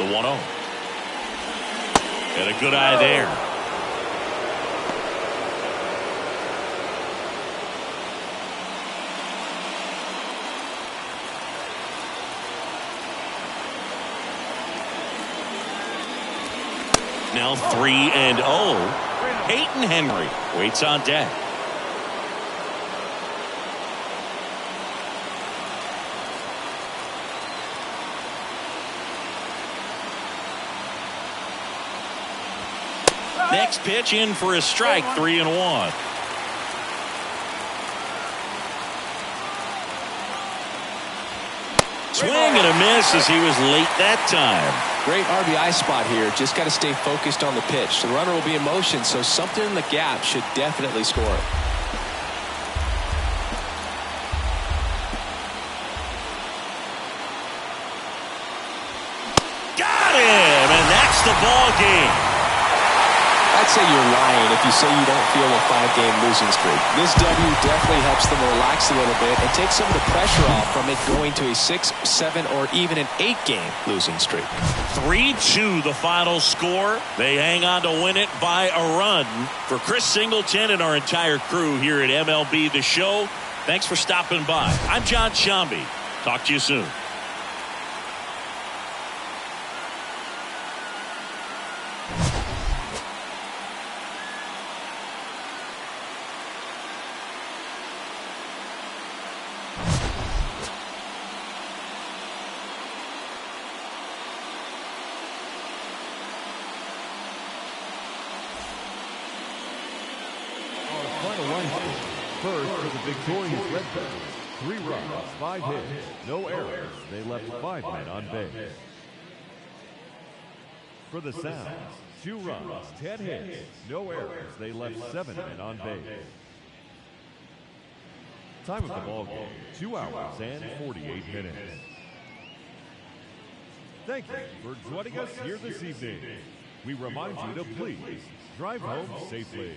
The 1-0. And a good eye there. Now 3-0. Peyton Henry waits on deck. Next pitch in for a strike, 3-1. Swing and a miss as he was late that time. Great RBI spot here. Just got to stay focused on the pitch. The runner will be in motion, so something in the gap should definitely score. Got him, and that's the ball game. I'd say you're lying if you say you don't feel a 5-game losing streak. This W definitely helps them relax a little bit and take some of the pressure off from it going to a 6, 7, or even an 8-game losing streak. 3-2 the final score. They hang on to win it by a run. For Chris Singleton and our entire crew here at MLB The Show, thanks for stopping by. I'm John Shambi. Talk to you soon. First for the victorious Redbirds, 3 runs, 5 hits, no errors. They left 5 men on base. For the Sounds, 2 runs, 10 hits, no errors. They left 7 men on base. Time of the ball game, 2 hours and 48 minutes. Thank you for joining us here this evening. We remind you to please drive home safely.